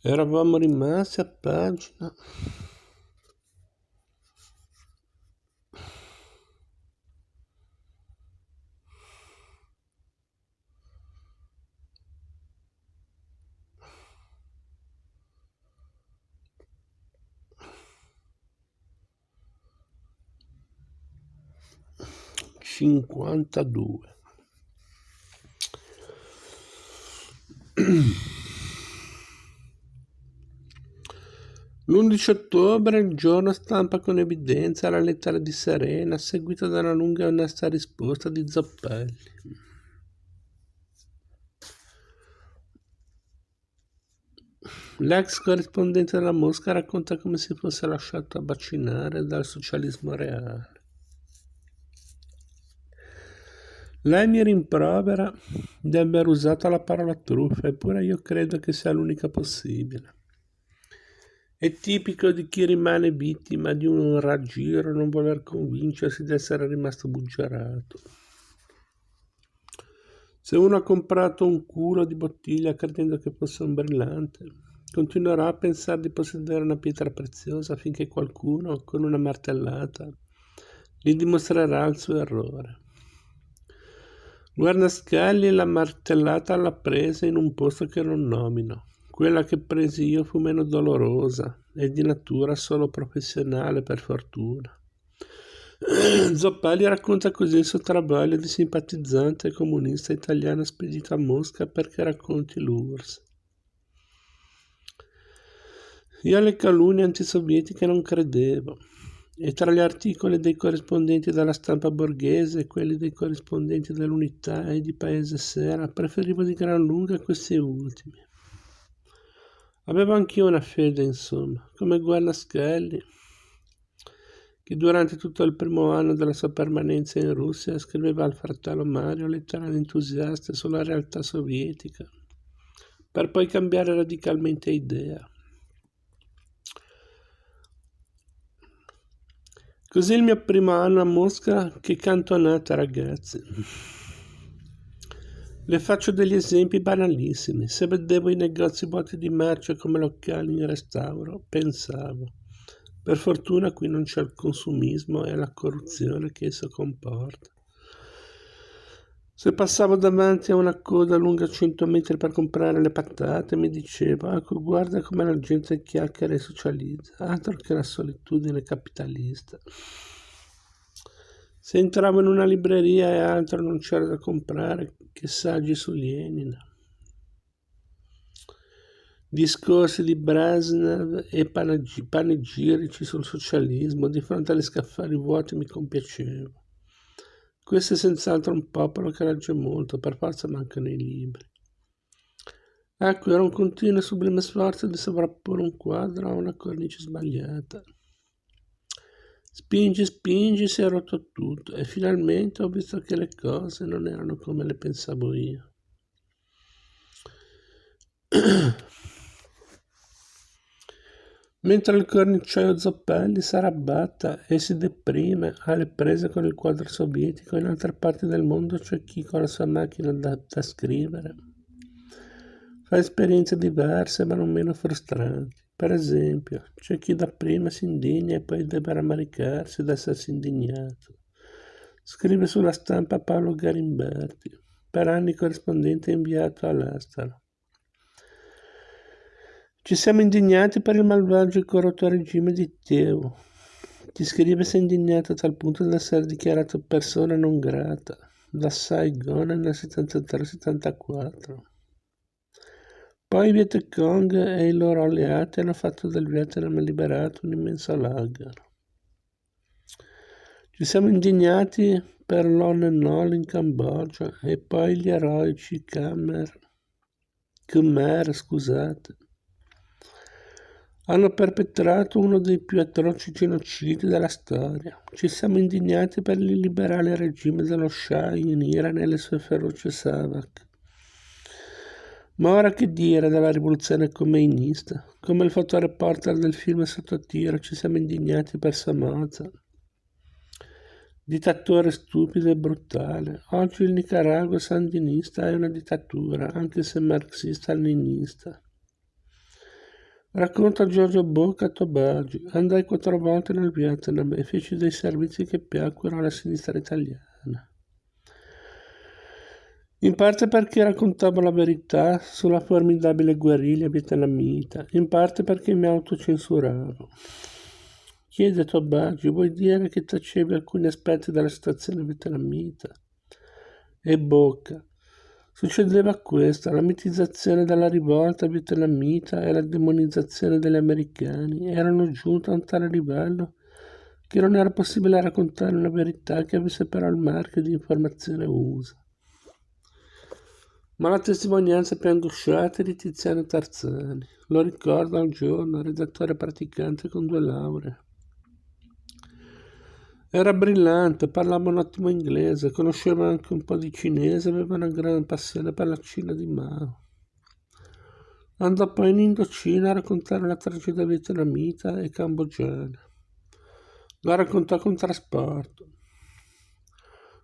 Eravamo rimasti a pagina 52. L'11 ottobre, il giorno stampa con evidenza la lettera di Serena, seguita da una lunga e onesta risposta di Zoppelli. L'ex corrispondente della Mosca racconta come si fosse lasciato abbacinare dal socialismo reale. Lei mi rimprovera di aver usato la parola truffa, eppure io credo che sia l'unica possibile. È tipico di chi rimane vittima di un raggiro non voler convincersi di essere rimasto buggerato. Se uno ha comprato un culo di bottiglia credendo che fosse un brillante, continuerà a pensare di possedere una pietra preziosa finché qualcuno, con una martellata, gli dimostrerà il suo errore. Guarnascagli la martellata l'ha presa in un posto che non nomino. Quella che presi io fu meno dolorosa e di natura solo professionale, per fortuna. Zoppelli racconta così il suo travaglio di simpatizzante comunista italiano spedito a Mosca perché racconti l'URSS. Io alle calunnie antisovietiche non credevo, e tra gli articoli dei corrispondenti della stampa borghese e quelli dei corrispondenti dell'Unità e di Paese Sera preferivo di gran lunga questi ultimi. Avevo anch'io una fede, insomma, come Guarnascagli, che durante tutto il primo anno della sua permanenza in Russia scriveva al fratello Mario lettere entusiaste sulla realtà sovietica, per poi cambiare radicalmente idea. Così il mio primo anno a Mosca, che cantonata, ragazzi. Le faccio degli esempi banalissimi. Se vedevo i negozi vuoti di merce come locali in restauro, pensavo: per fortuna qui non c'è il consumismo e la corruzione che esso comporta. Se passavo davanti a una coda lunga 100 metri per comprare le patate, mi dicevo: ecco, guarda come la gente chiacchiera e socializza, altro che la solitudine capitalista. Se entravo in una libreria e altro non c'era da comprare che saggi su Lenin. Discorsi di Brezhnev e panegirici sul socialismo di fronte agli scaffali vuoti mi compiacevo. Questo è senz'altro un popolo che legge molto, per forza mancano i libri. Ecco, era un continuo e sublime sforzo di sovrapporre un quadro a una cornice sbagliata. Spingi, si è rotto tutto e finalmente ho visto che le cose non erano come le pensavo io. Mentre il corniciaio Zoppelli s'arrabatta e si deprime alle prese con il quadro sovietico, in altre parti del mondo c'è chi con la sua macchina da scrivere fa esperienze diverse ma non meno frustranti. Per esempio, c'è chi dapprima si indigna e poi deve rammaricarsi d'essersi indignato. Scrive sulla stampa Paolo Garimberti, per anni corrispondente inviato all'estero. Ci siamo indignati per il malvagio e corrotto regime di Teo. Chi scrive si è indignato a tal punto da essere dichiarato persona non grata da Saigon nel 73-74. Poi i Viet Cong e i loro alleati hanno fatto del Vietnam liberato un immenso lager. Ci siamo indignati per l'On and All in Cambogia e poi gli eroici Khmer, hanno perpetrato uno dei più atroci genocidi della storia. Ci siamo indignati per l'illiberale regime dello Shah in Iran e le sue feroci Savak. Ma ora che dire della rivoluzione khomeinista? Come il fotoreporter del film Sotto tiro ci siamo indignati per Somoza. Dittatore stupido e brutale. Oggi il Nicaragua sandinista è una dittatura, anche se marxista-leninista. Racconta Giorgio Bocca a Tobagi. Andai 4 volte nel Vietnam e feci dei servizi che piacquero alla sinistra italiana. In parte perché raccontavo la verità sulla formidabile guerriglia vietnamita, in parte perché mi autocensuravo. Chiede a Tobagi, vuoi dire che tacevi alcuni aspetti della situazione vietnamita? E Bocca. Succedeva questo, la mitizzazione della rivolta vietnamita e la demonizzazione degli americani erano giunte a un tale livello che non era possibile raccontare una verità che avesse però il marchio di informazione USA. Ma la testimonianza più angosciata è di Tiziano Tarzani. Lo ricorda un giorno, redattore praticante con 2 lauree. Era brillante, parlava un ottimo inglese, conosceva anche un po' di cinese, aveva una grande passione per la Cina di Mao. Andò poi in Indocina a raccontare la tragedia vietnamita e cambogiana. La raccontò con trasporto,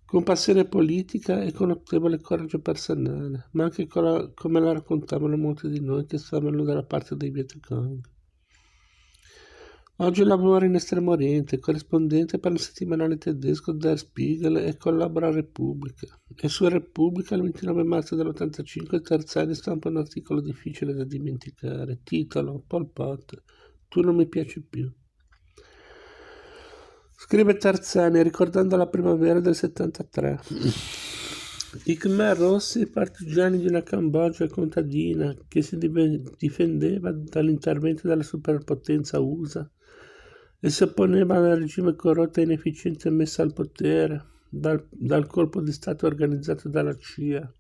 con passione politica e con notevole coraggio personale, ma anche come la raccontavano molti di noi che stavano dalla parte dei Viet Cong. Oggi lavora in Estremo Oriente, corrispondente per il settimanale tedesco Der Spiegel e collabora a Repubblica. E su Repubblica, il 29 marzo dell'85, Tarzani stampa un articolo difficile da dimenticare. Titolo: Pol Pot, tu non mi piaci più. Scrive Tarzani ricordando la primavera del 73. I Khmer Rossi, partigiani di una Cambogia contadina che si difendeva dall'intervento della superpotenza USA e si opponeva al regime corrotto e inefficiente messo al potere dal colpo di Stato organizzato dalla CIA.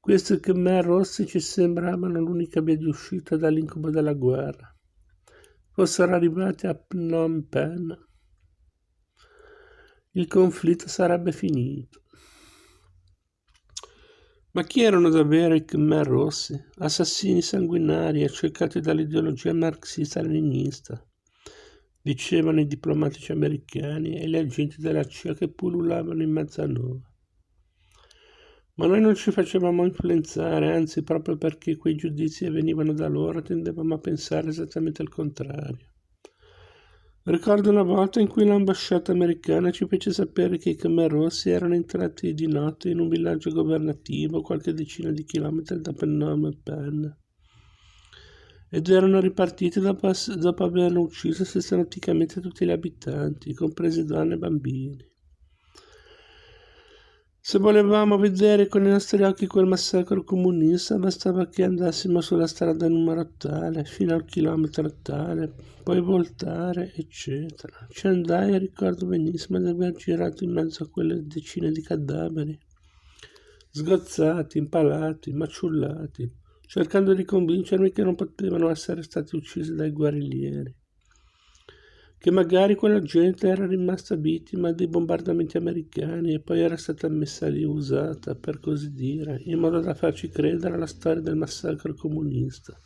Questi Khmer Rossi ci sembravano l'unica via di uscita dall'incubo della guerra. Fossero arrivati a Phnom Penh, il conflitto sarebbe finito. Ma chi erano davvero i Khmer Rossi? Assassini sanguinari accecati dall'ideologia marxista-leninista, dicevano i diplomatici americani e gli agenti della CIA che pullulavano in mezzo a noi. Ma noi non ci facevamo influenzare, anzi proprio perché quei giudizi venivano da loro tendevamo a pensare esattamente il contrario. Ricordo una volta in cui l'ambasciata americana ci fece sapere che i Khmer Rossi erano entrati di notte in un villaggio governativo qualche decina di chilometri da Phnom Penh ed erano ripartiti dopo aver ucciso sistematicamente tutti gli abitanti, compresi donne e bambini. Se volevamo vedere con i nostri occhi quel massacro comunista, bastava che andassimo sulla strada numero tale, fino al chilometro tale, poi voltare, eccetera. Ci andai e ricordo benissimo di aver girato in mezzo a quelle decine di cadaveri, sgozzati, impalati, maciullati, cercando di convincermi che non potevano essere stati uccisi dai guerriglieri, che magari quella gente era rimasta vittima dei bombardamenti americani e poi era stata messa lì usata, per così dire, in modo da farci credere alla storia del massacro comunista.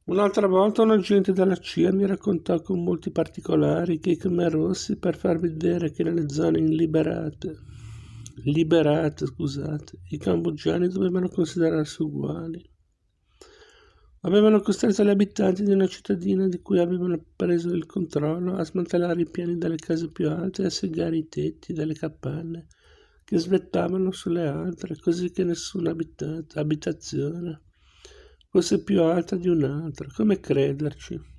Un'altra volta un agente della CIA mi raccontò con molti particolari che i Khmer Rossi, per far vedere che nelle zone liberate, i cambogiani dovevano considerarsi uguali, avevano costretto gli abitanti di una cittadina di cui avevano preso il controllo a smantellare i piani delle case più alte e a segare i tetti delle capanne che svettavano sulle altre, così che nessuna abitazione fosse più alta di un'altra. Come crederci?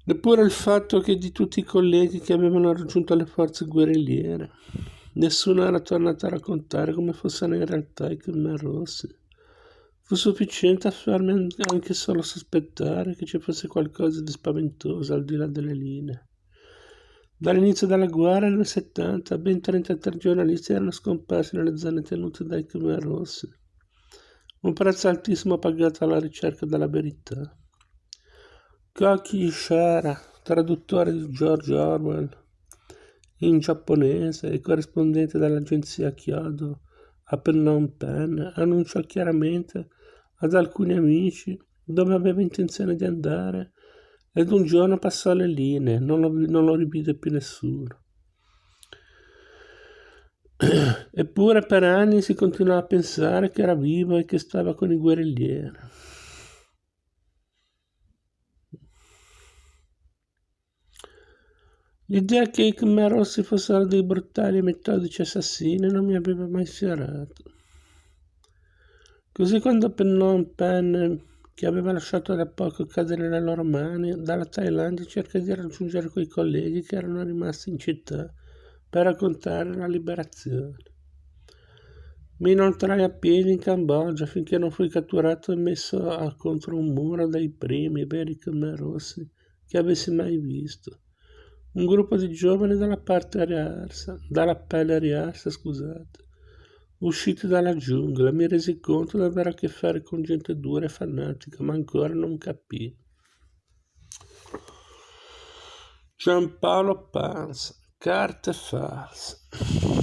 Neppure il fatto che di tutti i colleghi che avevano raggiunto le forze guerrigliere, nessuno era tornato a raccontare come fossero in realtà i Khmer Rossi. Fu sufficiente a farmi anche solo sospettare che ci fosse qualcosa di spaventoso al di là delle linee. Dall'inizio della guerra, nel 70, ben 33 giornalisti erano scomparsi nelle zone tenute dai Khmer Rossi. Un prezzo altissimo pagato alla ricerca della verità. Koki Ishara, traduttore di George Orwell in giapponese e corrispondente dell'agenzia Kyodo a Phnom Penh, annunciò chiaramente ad alcuni amici dove aveva intenzione di andare ed un giorno passò le linee, non lo rivide più nessuno. Eppure per anni si continuava a pensare che era vivo e che stava con i guerriglieri. L'idea che i Khmer Rossi fossero dei brutali e metodici assassini non mi aveva mai sfiorato. Così quando Phnom Penh, che aveva lasciato da poco cadere nelle loro mani, dalla Thailandia cerca di raggiungere quei colleghi che erano rimasti in città per raccontare la liberazione. Mi inoltrai a piedi in Cambogia finché non fui catturato e messo contro un muro dai primi veri Khmer Rossi che avessi mai visto. Un gruppo di giovani dalla pelle riarsa, scusate, usciti dalla giungla, mi resi conto di avere a che fare con gente dura e fanatica, ma ancora non capii. Giampaolo Panza, carte false.